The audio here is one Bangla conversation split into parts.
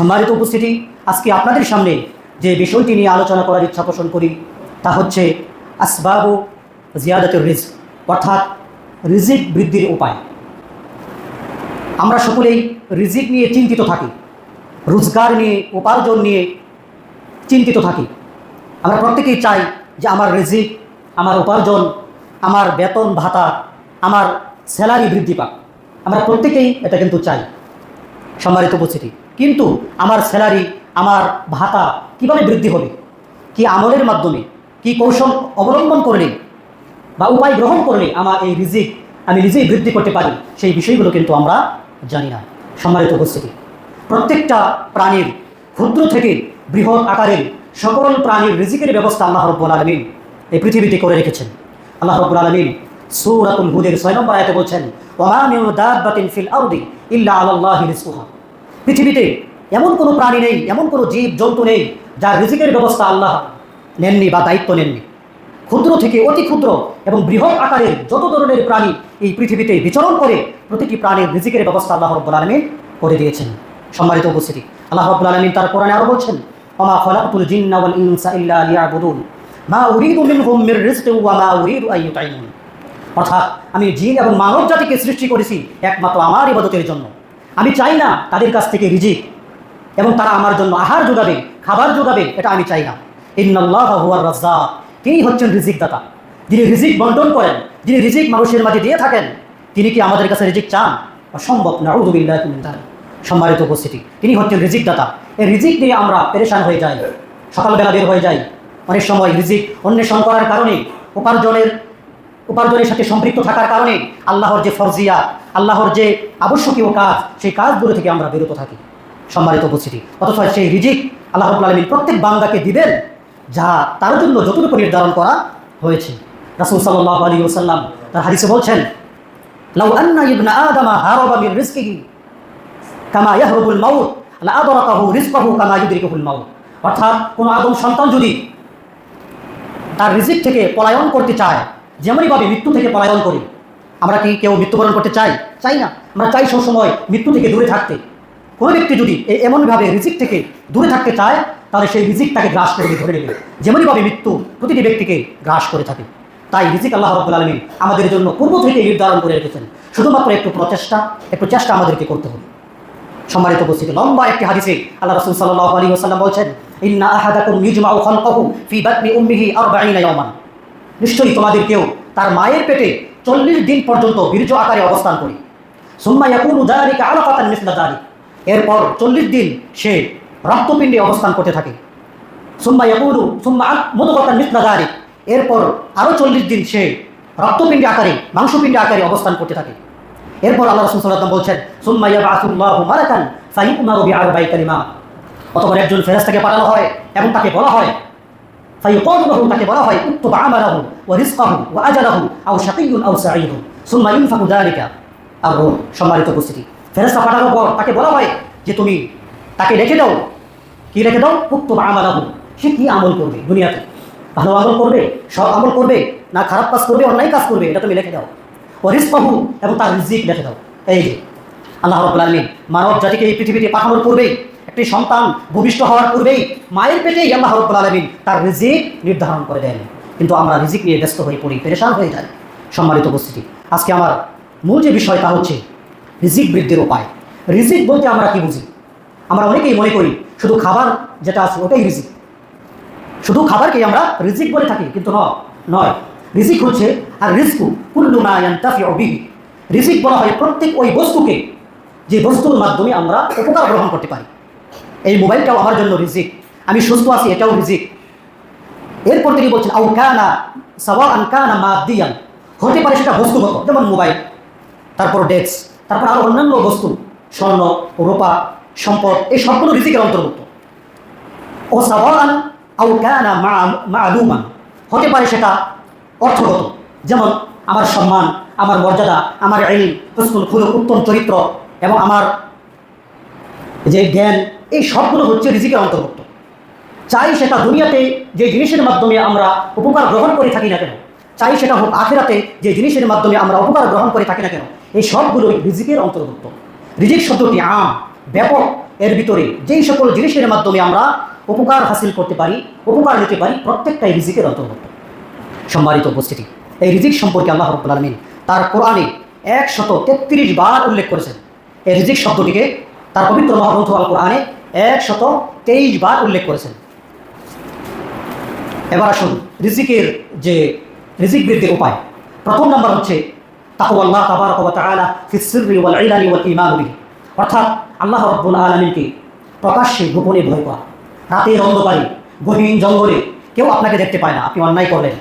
সম্মানিত উপস্থিতি, আজকে আপনাদের সামনে যে বিষয়টি নিয়ে আলোচনা করার ইচ্ছা পোষণ করি তা হচ্ছে আসবাবু জিয়াদাতুর রিজক, অর্থাৎ রিজিক বৃদ্ধির উপায়। আমরা সকলেই রিজিক নিয়ে চিন্তিত থাকি, রোজগার নিয়ে, উপার্জন নিয়ে চিন্তিত থাকি। আমরা প্রত্যেকেই চাই যে আমার রিজিক, আমার উপার্জন, আমার বেতন ভাতা, আমার স্যালারি বৃদ্ধি পাক। আমরা প্রত্যেকেই এটা কিন্তু চাই। সম্মানিত উপস্থিতি, কিন্তু আমার স্যালারি, আমার ভাতা কীভাবে বৃদ্ধি হবে, কি আমলের মাধ্যমে, কি কৌশল অবলম্বন করলে বা উপায় গ্রহণ করলে আমার এই রিজিক আমি নিজেই বৃদ্ধি করতে পারি, সেই বিষয়গুলো কিন্তু আমরা জানি না। সম্মানিত উপস্থিতি, প্রত্যেকটা প্রাণীর, ক্ষুদ্র থেকে বৃহৎ আকারের সকল প্রাণীর রিজিকের ব্যবস্থা আল্লাহ রাব্বুল আলামিন এই পৃথিবীতে করে রেখেছেন। আল্লাহ রাব্বুল আলামিন সূরাতুল হুদের ৬ নম্বর আয়াতে বলছেন, ওয়া মা মিন দাব্বাতিন ফিল আরদি ইল্লা আলাল্লাহি রিজকুহা। পৃথিবীতে এমন কোনো প্রাণী নেই, এমন কোনো জীব জন্তু নেই যার রিজিকের ব্যবস্থা আল্লাহ নেননি বা দায়িত্ব নেননি। ক্ষুদ্র থেকে অতি ক্ষুদ্র এবং বৃহৎ আকারের যত ধরনের প্রাণী এই পৃথিবীতে বিচরণ করে, প্রতিটি প্রাণীর রিজিকের ব্যবস্থা আল্লাহ রাব্বুল আলামিন করে দিয়েছেন। সম্মানিত উপস্থিতি, আল্লাহ রাব্বুল আলামিন তার কোরআনে আরো বলছেন, ওয়া মা খালাকতুল জিন্না ওয়াল ইনসা ইল্লা লিয়াবুদুন মা উরিদু মিনহুম মির রিজকিন ওয়া মা উরিদু আন ইউতাইমুন। অর্থাৎ আমি জিন এবং মানব জাতিকে সৃষ্টি করেছি একমাত্র আমার ইবাদতের জন্য। আমি চাই না তাদের কাছ থেকে রিজিক এবং তারা আমার জন্য আহার যোগাবে, খাবার যোগাবে, এটা আমি চাই না। ইন্নাল্লাহা হুয়ার রাজ্জাক, তিনি হচ্ছেন রিজিক দাতা, যিনি রিজিক বন্টন করেন, যিনি রিজিক মানুষের মাঝে দিয়ে থাকেন। তিনি কি আমাদের কাছে রিজিক চান? অসম্ভব, নাউযু বিল্লাহি মিন যালিক। সম্মানিত উপস্থিতি, তিনি হচ্ছেন রিজিক দাতা। এই রিজিক নিয়ে আমরা পেরেশান হয়ে যাই, সকালবেলা বের হয়ে যাই। অনেক সময় রিজিক অন্বেষণ করার কারণে, উপার্জনের সাথে সম্পৃক্ত থাকার কারণে আল্লাহর যে ফরজিয়া, আল্লাহর যে আবশ্যকীয় কাজ, সেই কাজগুলো থেকে আমরা বিরত থাকি। সম্মানিত উপস্থিতি, অথচ সেই রিজিক আল্লাহ রাব্বুল আলামিন প্রত্যেক বান্দাকে দিবেন যা তার জন্য যতটুকু নির্ধারণ করা হয়েছে। রাসূল সাল্লাল্লাহু আলাইহি ওয়াসাল্লাম তার হাদিসে বলছেন, লাউ আন্না ইবনা আদামা হারাবা মিন রিজকিহি কামা ইয়াহরুবুল মাউত লা আদরাকাহু রিজকাহু কামা ইউদরিকুল মাউত। অর্থাৎ কোন আদম সন্তান যদি তার রিজিক থেকে পলায়ন করতে চায়, যেমনইভাবে মৃত্যু থেকে পলায়ন করি। আমরা কি কেউ মৃত্যুবরণ করতে চাই? চাই না। আমরা চাই সবসময় মৃত্যু থেকে দূরে থাকতে। কোনো ব্যক্তি যদি এমনভাবে রিজিক থেকে দূরে থাকতে চায়, তাহলে সেই রিজিক তাকে গ্রাস করে ধরে নেবে, যেমনইভাবে মৃত্যু প্রতিটি ব্যক্তিকে গ্রাস করে থাকে। তাই রিজিক আল্লাহ রাব্বুল আলামিন আমাদের জন্য পূর্ব থেকে নির্ধারণ করে রেখেছেন, শুধুমাত্র একটু চেষ্টা আমাদেরকে করতে হবে। সম্মানিত উপস্থিতি, লম্বা একটি হাদিসে আল্লাহ রাসূল সাল্লাল্লাহু আলাইহি ওয়াসাল্লাম বলছেন, ইন্না আহাদাকুম ইউজমাউ খালকাহু ফি বাতনি উম্মিহি 40 ইয়াওমান। নিশ্চয়ই তোমাদের কেউ তার মায়ের পেটে 40 দিন পর্যন্ত বীর্য আকারে অবস্থান করে। সুম্মা ইয়াকুনু যালিকা আলাকাতান মিসলা যালিক। এরপর 40 দিন সে রক্তপিণ্ডে অবস্থান করতে থাকে। সুম্মা মুদগাতান মিসলা যালিক। এরপর আরও 40 দিন সে রক্তপিণ্ডে আকারে, মাংসপিণ্ডে আকারে অবস্থান করতে থাকে। এরপর আল্লাহ রাসূল সাল্লাল্লাহু আলাইহি ওয়াসাল্লাম বলছেন, সুম্মা ইয়াবআসুল্লাহু মালাকান ফায়ু'মারু বিআরবা'i কালিমাত। অতঃপর একজন ফেরেশতাকে পাঠানো হয় এবং তাকে বলা হয়, ফায়ুকালু লাহু, তাকে বলা হয়, উকতুব আমালাহু ওয়া রিজকাহু ওয়া আজালাহু আও শাকিয়্যুন আও সাঈদুন সুম্মা ইউনফাকু যালিকা আর-রূহ। সম্মানিত উপস্থিতি, ফেরেশতা পাঠানোর পর তাকে বলা হয় যে তুমি তাকে রেখে দাও। কি রেখে দাও? উকতুব আমালাহু, সে কি আমল করবে দুনিয়াতে, ভালো আমল করবে, সৎ আমল করবে, না খারাপ কাজ করবে, অন্যায় কাজ করবে, এটা তুমি লিখে দাও। ও রিজকাহু, এবং তার রিজিক লিখে দাও। এই যে আল্লাহ রাব্বুল আলামিন মানব জাতিকে এই পৃথিবীতে পাঠানোর পূর্বেই, একটি সন্তান ভূমিষ্ঠ হওয়ার পূর্বেই মায়ের পেটেই আল্লাহ রাব্বুল আলামিন তার রিজিক নির্ধারণ করে দেন। কিন্তু আমরা রিজিক নিয়ে ব্যস্ত হয়ে পড়ি, পেরেশান হয়ে যাই। সম্মানিত উপস্থিতি, আজকে আমার মূল যে বিষয় তা হচ্ছে রিজিক বৃদ্ধির উপায়। রিজিক বলতে আমরা কি বুঝি? আমরা অনেকেই মনে করি শুধু খাবার যেটা আছে ওটাই রিজিক, শুধু খাবারকেই আমরা রিজিক বলে থাকি, কিন্তু নয়। রিজিক হচ্ছে আর রিজকু কুল্লু মা ইয়ানতাফিউ বিহি। রিজিক বলা হয় প্রত্যেক ওই বস্তুকে যে বস্তুর মাধ্যমে আমরা উপকার গ্রহণ করতে পারি। এই মোবাইলটাও আমার জন্য রিজিক, আমি সুস্থ আছি এটাও রিজিক। এরপর তিনি বলছেন, আও কানা সাওয়াআন কানা মাদিয়ান, হতে পারে সেটা বস্তুগত, যেমন মোবাইল, তারপর ডেস্ক, তারপর আরও অন্যান্য বস্তু, স্বর্ণ, রূপা, সম্পদ, এই সবগুলো রিজিকের অন্তর্ভুক্ত। ও সাওয়াআন আও কানা মা'লুমান, হতে পারে সেটা অর্থগত, যেমন আমার সম্মান, আমার মর্যাদা, আমার ইলম, হুসনুল খুলুক, উত্তম চরিত্র, এবং আমার যে জ্ঞান, এই সবগুলো হচ্ছে রিজিকের অন্তর্ভুক্ত। চাই সেটা দুনিয়াতে যে জিনিসের মাধ্যমে আমরা উপকার গ্রহণ করে থাকি না কেন, চাই সেটা হোক আখিরাতে যে জিনিসের মাধ্যমে আমরা উপকার গ্রহণ করে থাকি না কেন, এই সবগুলোই রিজিকের অন্তর্ভুক্ত। রিজিক শব্দটি আম, ব্যাপক এর ভিতরে যেই সকল জিনিসের মাধ্যমে আমরা উপকার হাসিল করতে পারি, উপকার নিতে পারি, প্রত্যেকটাই রিজিকের অন্তর্ভুক্ত। সম্মানিত উপস্থিতি, এই রিজিক সম্পর্কে আল্লাহ রাব্বুল আলামিন তার কোরআনে 133 বার উল্লেখ করেছেন। এই রিজিক শব্দটিকে তার পবিত্র মহাগ্রন্থ আল কোরআনে 123 বার উল্লেখ করেছেন। এবার আসুন রিজিকের যে রিজিক বৃদ্ধির উপায়। প্রথম নাম্বার হচ্ছে তাকওয়াল্লাহ তাবারাকা ওয়া তাআলা ফিস সিররি ওয়াল ইলানি ওয়াল ঈমান বিহি, অর্থাৎ আল্লাহ রাব্বুল আলামিনকে প্রকাশ্যে গোপনে ভয় করা। রাতের অন্ধকারে গহীন জঙ্গলে কেউ আপনাকে দেখতে পায় না, আপনি অন্যায় করলেন,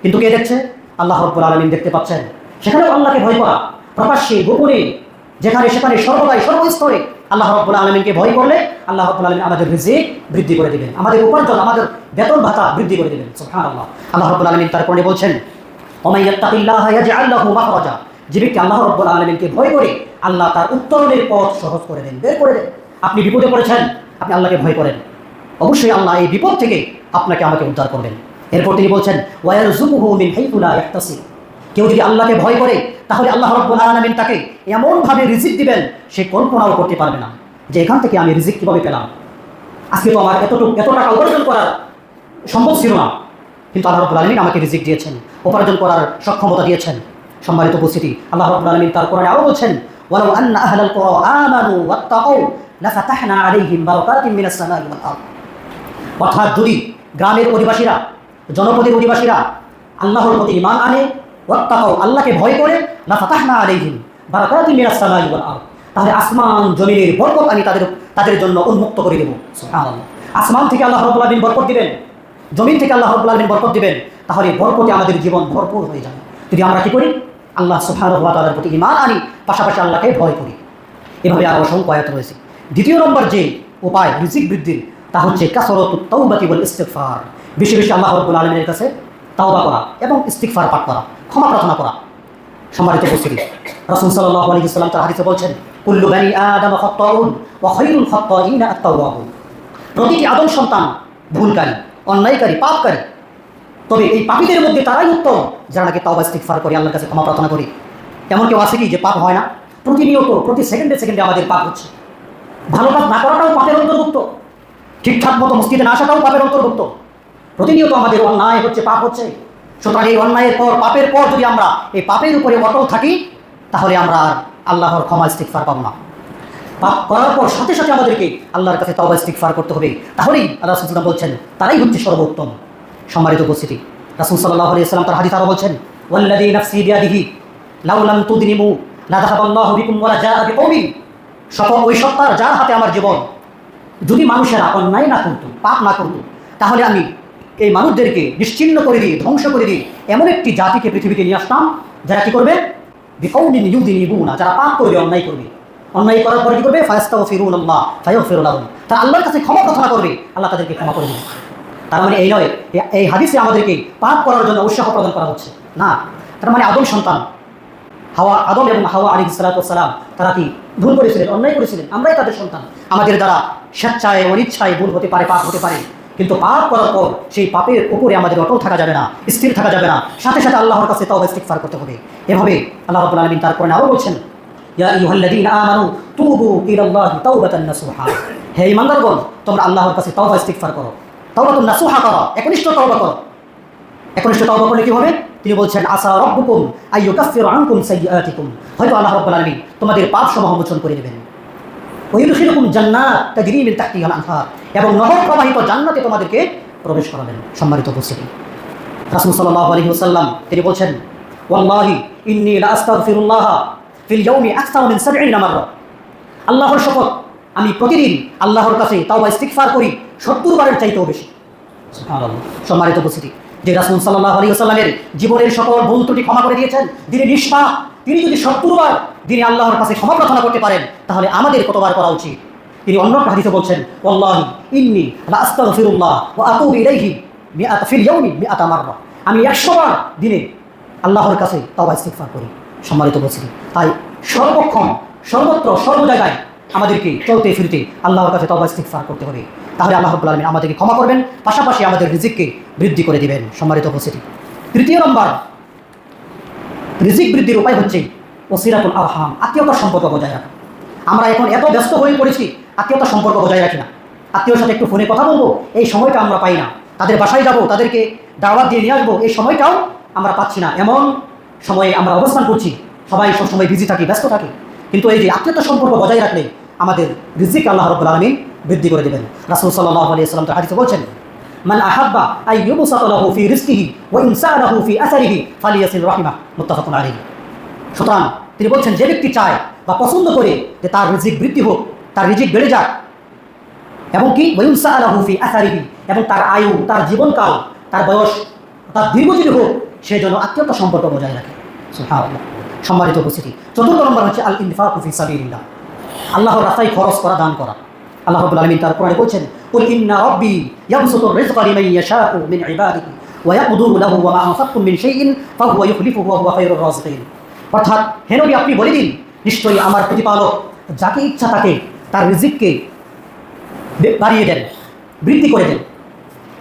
কিন্তু কে দেখছে? আল্লাহ রাব্বুল আলামিন দেখতে পাচ্ছেন। সেখানেও আল্লাহকে ভয় করা, প্রকাশ্যে গোপনে যেখানে সেখানে সর্বদাই সর্বস্তরে আল্লাহ রাব্বুল আলামিনকে ভয় করলে আল্লাহ রাব্বুল আলামিন আমাদের রিজিক বৃদ্ধি করে দিবেন, আমাদের উপার্জন, আমাদের বেতন ভাতা বৃদ্ধি করে দিবেন। সুবহানাল্লাহ। আল্লাহ রাব্বুল আলামিন তার কোরআনে বলছেন, ওয়া ইয়াত্তাকিল্লাহা ইয়াজআল লাহু মাখরাজা, যে ব্যক্তি আল্লাহ রাব্বুল আলামিনকে ভয় করে আল্লাহ তার উত্তরণের পথ সহজ করে দেন, বের করে দেন। আপনি বিপদে পড়েছেন, আপনি আল্লাহকে ভয় করেন, অবশ্যই আল্লাহ এই বিপদ থেকে আপনাকে আমাকে উদ্ধার করবেন। এরপর তিনি বলছেন, ওয়া ইয়ারযুকুহু মিন হাইথু লা ইয়াহতাসিব, কেউ যদি আল্লাহকে ভয় করে তাহলে আল্লাহ রাব্বুল আলামিন তাকে এমনভাবে রিজিক দিবেন সে কল্পনাও করতে পারবে না যে এখান থেকে আমি রিজিক কীভাবে পেলাম। আজকে তো আমার এত টাকা উপার্জন করার সম্ভব ছিল না, কিন্তু আল্লাহ রাব্বুল আলামিন আমাকে রিজিক দিয়েছেন, উপার্জন করার সক্ষমতা দিয়েছেন। সম্মানিত উপস্থিতি, আল্লাহ রাব্বুল আলামিন তার কোরআনে আরও বলছেন, ওয়ালাউ আন্না আহলাল কুরা আমানু ওয়াত্তাকাউ লাফাতাহনা আলাইহিম বারাকাতিন মিনাস সামাই ওয়াল আরদ, অর্থাৎ যদি গ্রামের অধিবাসীরা, জনপদের অধিবাসীরা আল্লাহর প্রতি ঈমান আনে, ওয়াত্তাকাউ আল্লাহকে ভয় করে, লাফাতাহনা আলাইহিম বারাকাতিন মিনাস সামাই ওয়াল আরদ, তাহলে আসমান জমিনের বরকত আমি তাদের জন্য উন্মুক্ত করে দেব। সুবহানাল্লাহ। আসমান থেকে আল্লাহ রাব্বুল আলামিন বরকত দিবেন, জমিন থেকে আল্লাহ রাব্বুল আলামিন বরকত দিবেন, তাহলে বরকতে আমাদের জীবন ভরপুর হয়ে যাবে যদি আমরা কি করি? আল্লাহ সুবহানাহু ওয়া তাআলার প্রতি ঈমান আনি, পাশাপাশি আল্লাহকে ভয় করি। এভাবে আরও অসংখ্য আয়াত রয়েছে। দ্বিতীয় নম্বর যে উপায় রিজিক বৃদ্ধির, তা হচ্ছে কাসরাতুত তাওবাতি ওয়াল ইস্তিগফার, বেশি বেশি আল্লাহ রাব্বুল আলামিনের কাছে তাওবা করা এবং ইস্তিগফার পাঠ করা, ক্ষমা প্রার্থনা করা। সম্মানিত উপস্থিতি, রাসূল সাল্লাল্লাহু আলাইহি ওয়াসাল্লাম তার হাদিসে বলছেন, কুল্লু বানি আদম খাত্তাউন ওয়া খায়রুল খাত্তাইনা আত-তাওয়াবুন, প্রতিটি আদম সন্তান ভুলকারী, অন্যায়কারী, পাপকারী, তবে এই পাপীদের মধ্যে তারাই উত্তম যারা নাকি তাওবা ইস্তিগফার করে, আল্লাহর কাছে ক্ষমা প্রার্থনা করে। এমন কেউ আছে কি যে পাপ হয় না? প্রতিনিয়ত প্রতি সেকেন্ডে সেকেন্ডে আমাদের পাপ হচ্ছে। ভালো কাজ না করাটাও পাপের অন্তর্ভুক্ত, ঠিকঠাক মতো মসজিদে না আসাটাও পাপের অন্তর্ভুক্ত। প্রতিনিয়ত আমাদের অন্যায় হচ্ছে, পাপ হচ্ছে। সুতরাং এই অন্যায়ের পর, পাপের পর যদি আমরা এই পাপের উপরে অটল থাকি, তাহলে আমরা আর আল্লাহর ক্ষমা ইস্তিগফার পাবো না। পাপ করার পর সাথে সাথে আমাদেরকে আল্লাহর কাছে তাওবা ইস্তিগফার করতে হবে, তাহলেই আল্লাহ রাসূল সাল্লাল্লাহু আলাইহি ওয়াসাল্লাম বলছেন তারাই হচ্ছে সর্বোত্তম। সম্মানিত উপস্থিতি, রাসূল সাল্লাল্লাহু আলাইহি ওয়াসাল্লাম তার হাদিসে আরও বলছেন, ওয়াল্লাযী নাফসি বিয়াদিহি লাউ লাম তুযনিমু লাযাহাবাল্লাহু বিকুম ওয়া লাজাআ বিকওমিন, ওই সত্তার যার হাতে আমার জীবন, যদি মানুষেরা অন্যায় না করত, পাপ না করত, তাহলে আমি এই মানুষদেরকে নিশ্চিহ্ন করে দিয়ে, ধ্বংস করে দিয়ে এমন একটি জাতিকে পৃথিবীতে নিয়ে আসতাম যারা কি করবে? বিকওমিন ইউযনিবুনা, যারা পাপ করবে, অন্যায় করবে। অন্যায় করার পরে কি করবে? ফায়াস্তাগফিরুনাল্লাহ ফায়াগফিরু লাহুম, তারা আল্লাহর কাছে ক্ষমা প্রার্থনা করবে, আল্লাহ তাদেরকে ক্ষমা করে দেবে। তার মানে এই নয় এই হাদিসে আমাদেরকে পাপ করার জন্য উৎসাহ প্রদান করা হচ্ছে না। তার মানে আদম সন্তান আদম এবং হাওয়া আলাইহিস সালাতু ওয়াস সালাম তারা কি ভুল করেছিলেন, অন্যায় করেছিলেন, আমরাই তাদের সন্তান। আমাদের দ্বারা স্বেচ্ছায় অনিচ্ছায় ভুল হতে পারে, পাপ হতে পারে, কিন্তু পাপ করার পর সেই পাপের উপরে আমাদের অটল থাকা যাবে না, স্থির থাকা যাবে না, সাথে সাথে আল্লাহর কাছে তাওবা ইস্তিগফার করতে হবে। এভাবে আল্লাহ রাব্বুল আলামিন তার কোরআনে আরও বলছেন, ইয়া আইয়ুহাল্লাযীনা আমানু তুবু ইলাল্লাহি তাওবাতান নাসুহা, হে ঈমানদারগণ তোমরা আল্লাহর কাছে তাওবা ইস্তিগফার করো, তাওবাতুন নাসুহা করো, একনিষ্ঠ তাওবা করো। একনিষ্ঠ তাওবা করলে কি হবে? তিনি বলছেন, আসা রাব্বুকুম আইয়ুকাফিরু আনকুম সাইয়্যাতিকুম, হয়তো আল্লাহ রাব্বুল আলামিন তোমাদের পাপসমূহ মোচন করে দেবেন। ওয়া ইউদখিলুকুম জান্নাত তাজরি মিন তাহতিহাল আনহার, এবং নহর প্রবাহিত জান্নাতে তোমাদেরকে প্রবেশ করাবেন। সম্মানিত উপস্থিতি, রাসূল সাল্লাল্লাহু আলাইহি ওয়াসাল্লাম তিনি বলছেন, ওয়াল্লাহি ইন্নী লা আস্তাগফিরুল্লাহ ফিল ইয়াউমি আকসার মিন 70 মাররা, আল্লাহর শপথ আমি প্রতিদিন আল্লাহর কাছে তাওবা ইস্তিগফার করি 70 বারের চাইতেও বেশি। সুবহানাল্লাহ। সম্মানিত উপস্থিতি, যে রাসূল সাল্লাল্লাহু আলাইহি ওয়াসাল্লামের জীবনের সকল ভুল ত্রুটি ক্ষমা করে দিয়েছেন, তিনি নিষ্পাপ, তিনি যদি 70 বার দিনে আল্লাহর কাছে ক্ষমা প্রার্থনা করতে পারেন, তাহলে আমাদের কতবার করা উচিত? তিনি অন্য একটা হাদিসে বলছেন, ওয়াল্লাহি ইন্নী লা আস্তাগফিরুল্লাহ ওয়া আতুবু ইলাইহি ফিল ইয়াউমি 100 মাররা, আমি 100 বার দিনে আল্লাহর কাছে তাওবা ইস্তিগফার করি। সম্মানিত উপস্থিতি, তাই সর্বক্ষণ সর্বত্র সর্ব জায়গায় আমাদেরকে চলতে ফিরতে আল্লাহর কাছে তাওবা ইস্তিগফার করতে হবে, তাহলে আল্লাহ রাব্বুল আলামিন আমাদেরকে ক্ষমা করবেন, পাশাপাশি আমাদের রিজিককে বৃদ্ধি করে দিবেন। সম্মানিত উপস্থিতি, তৃতীয় নম্বর রিজিক বৃদ্ধির উপায় হচ্ছে ওসিলাতুল আরহাম, আত্মীয়তার সম্পর্ক বজায় রাখা। আমরা এখন এত ব্যস্ত হয়ে পড়েছি, আত্মীয়তার সম্পর্ক বজায় রাখি না। আত্মীয়র সাথে একটু ফোনে কথা বলবো, এই সময়টা আমরা পাই না। তাদের বাসায় যাব, তাদেরকে দাওয়াত দিয়ে নিয়ে আসবো, এই সময়টাও আমরা পাচ্ছি না। এমন সময়ে আমরা অবস্থান করছি, সবাই সবসময় বিজি থাকি, ব্যস্ত থাকি। কিন্তু এই যে আত্মীয়তার সম্পর্ক বজায় রাখলে আমাদের রিজিক আল্লাহ রাব্বুল আলামিন বৃদ্ধি করে দেবেন। রাসূল সাল্লাল্লাহু আলাইহি ওয়াসাল্লাম তার হাদিসে বলছেন, মান আহাব্বা আই ইউবসাতা লাহু ফি রিজকিহি ওয়া ইনসালাহু ফি আসারিহি ফালিয়াসিল রাহিমা, মুত্তাফাকুন আলাইহি। সুতরাং তিনি বলছেন, যে ব্যক্তি চায় বা পছন্দ করে যে তার রিজিক বৃদ্ধি হোক, তার রিজিক বেড়ে যাক, এবং কি ওয়া ইনসালাহু ফি আসারিহি, এবং তার আয়ু, তার জীবনকাল, তার বয়স, তার দীর্ঘজীবী হোক, সে যেন আত্মীয়তা সম্পর্ক বজায় রাখে। সুবহানাল্লাহ। সম্মানিত উপস্থিতি, চতুর্থ নম্বর হচ্ছে আল ইনফাকু ফি সাবিলিল্লাহ, আল্লাহর রাস্তায় খরচ করা, দান করা। আল্লাহ রাব্বুল আলামিন তার কোরআনে বলছেন, কুল ইন্না রাব্বি ইয়াবসুতুর রিজকা লিমান ইয়াশাউ মিন ইবাদিহি ওয়া ইয়াকদিরু লাহু ওয়া মা আনফাকতুম মিন শাইইন ফাহুয়া ইউখলিফুহু ওয়া হুয়া খায়রুর রাযিকিন। অর্থাৎ হে নবী, আপনি বলে দিন, নিশ্চয়ই আমার প্রতিপালক যাকে ইচ্ছা তাকে তার রিজিককে বাড়িয়ে দেন, বৃদ্ধি করে দেন,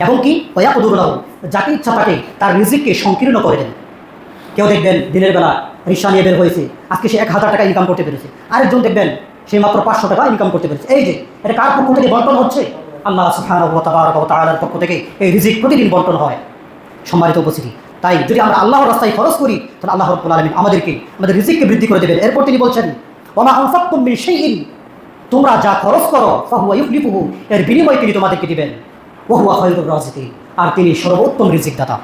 এবং কি ওয়া ইয়াকদিরু লাহু, যাকে ইচ্ছা তাকে তার রিজিককে সংকীর্ণ করে দেন। কেউ দেখবেন দিনের বেলা রিক্সা নিয়ে বের হয়েছে, আজকে সে 1000 টাকা ইনকাম করতে পেরেছে। আরেকজন দেখবেন সে মাত্র 500 টাকা ইনকাম করতে পেরেছে। এই যে এটা কার পক্ষ থেকে বন্টন হচ্ছে? আল্লাহ সুবহানাহু ওয়া তাআলার পক্ষ থেকে এই রিজিক প্রতিদিন বন্টন হয়। সম্মানিত উপস্থিতি, তাই যদি আমরা আল্লাহর রাস্তায় খরচ করি, তাহলে আল্লাহ রাব্বুল আলামিন আমাদের রিজিককে বৃদ্ধি করে দেবেন। এরপর তিনি বলছেন, ওয়া মা আনফাকতুম মিন শাইইন, তোমরা যা খরচ করো ফাহুয়া ইউখলিফুহু, এর বিনিময়ে তিনি তোমাদেরকে দিবেন। ওয়া হুয়া খায়রুর রাযিকিন, আর তিনি সর্বোত্তম রিজিক দাতা।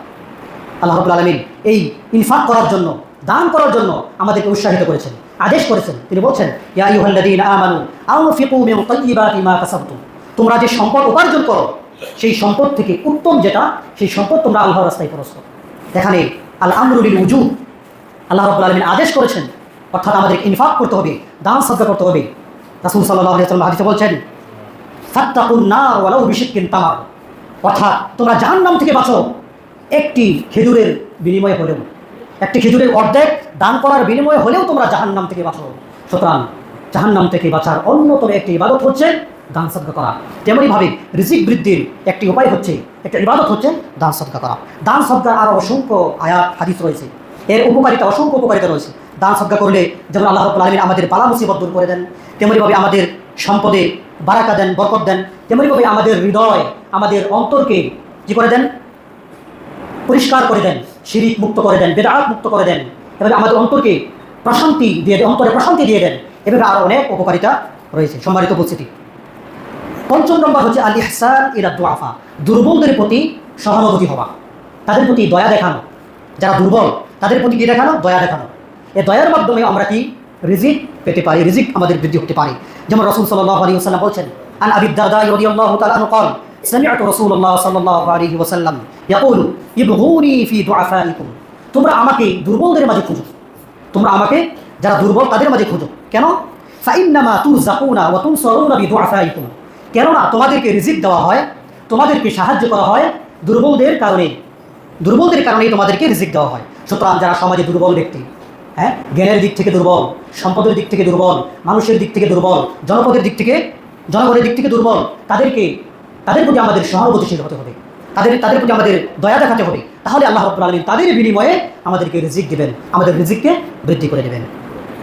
আল্লাহ রাব্বুল আলামিন এই ইনফাক করার জন্য, দান করার জন্য আমাদেরকে উৎসাহিত করেছেন, আদেশ করেছেন। তিনি বলছেন, ইয়া আইয়ুহাল্লাযীনা আমানু আনফিকু মিন তাইয়্যিবাতি মা কাসাবতুম, তোমরা যে সম্পদ উপার্জন করো সেই সম্পদ থেকে উত্তম যেটা, সেই সম্পদ তোমরা আল্লাহর রাস্তায় খরচ করো। এখানে আল আমরু লিল উজুব, আল্লাহ রাব্বুল আলামিন আদেশ করেছেন, অর্থাৎ আমাদের ইনফাক করতে হবে, দান সাদকা করতে হবে। রাসূল সাল্লাল্লাহু আলাইহি ওয়াসাল্লাম হাদিসে বলছেন, ফাত্তাকুন নার ওয়ালাউ বিশিক্কিন তামার, অর্থাৎ তোমরা জাহান্নাম থেকে বাঁচো একটি খেজুরের বিনিময়ে হলেও, একটি খেজুরের অর্ধেক দান করার বিনিময়ে হলেও তোমরা জাহান্নাম থেকে বাঁচো। সুতরাং জাহান্নাম থেকে বাঁচার অন্যতম একটি ইবাদত হচ্ছে দান সাদকা করা। তেমনিভাবে রিজিক বৃদ্ধির একটি উপায় হচ্ছে, একটা ইবাদত হচ্ছে দান সাদকা করা। দান সাদকার আরও অসংখ্য আয়াত হাদিস রয়েছে, এর উপকারিতা, অসংখ্য উপকারিতা রয়েছে। দান সাদকা করলে যেমন আল্লাহ রাব্বুল আলামিন আমাদের বালা মুসিবত দূর করে দেন, তেমনিভাবে আমাদের সম্পদে বারাকা দেন, বরকত দেন, তেমনিভাবে আমাদের হৃদয়, আমাদের অন্তরকে কি করে দেন, পরিষ্কার করে দেন, শিরিক মুক্ত করে দেন, বেদাত মুক্ত করে দেন, এভাবে আমাদের অন্তরকে প্রশান্তি দিয়ে দেন, অন্তরে প্রশান্তি দিয়ে দেন। এভাবে আরও অনেক উপকারিতা রয়েছে। সম্মানিত উপস্থিতি, পঞ্চম নম্বর হচ্ছে আল ইহসান ইলা দুআফা, দুর্বলদের প্রতি সহানুভূতি হওয়া, তাদের প্রতি দয়া দেখানো। যারা দুর্বল তাদের প্রতি কী দেখানো? দয়া দেখানো। এই দয়ার মাধ্যমে আমরা কি রিজিক পেতে পারি, রিজিক আমাদের বৃদ্ধি হতে পারে। যেমন রাসূল সাল্লাল্লাহু আলাইহি ওয়াসাল্লাম বলছেন, আন আবি দারদা রাদিয়াল্লাহু তাআলা আনহু قال سمعت رسول الله صلى الله عليه وسلم يقول ابغوني في ضعفائكم, তোমরা আমাকে দুর্বলদের মাঝে খুঁজো, তোমরা আমাকে যারা দুর্বল তাদের মাঝে খুঁজো। কেন? ফাইন্নামা তুরযাকুনা ওয়া তুনসারুনা বিদুআফাইকুম, কেননা তোমাদেরকে রিজিক দেওয়া হয়, তোমাদেরকে সাহায্য করা হয় দুর্বলদের কারণে, দুর্বলদের কারণেই তোমাদেরকে রিজিক দেওয়া হয়। সুতরাং যারা সমাজে দুর্বল ব্যক্তি, হ্যাঁ, জ্ঞানের দিক থেকে দুর্বল, সম্পদের দিক থেকে দুর্বল, মানুষের দিক থেকে দুর্বল, জনপদের দিক থেকে, জনগণের দিক থেকে দুর্বল, তাদের প্রতি আমাদের সহানুভূতিশীল হতে হবে, তাদের প্রতি আমাদের দয়া দেখাতে হবে। তাহলে আল্লাহ রাব্বুল আলামিন তাদের বিনিময়ে আমাদেরকে রিজিক দিবেন, আমাদের রিজিককে বৃদ্ধি করে দেবেন।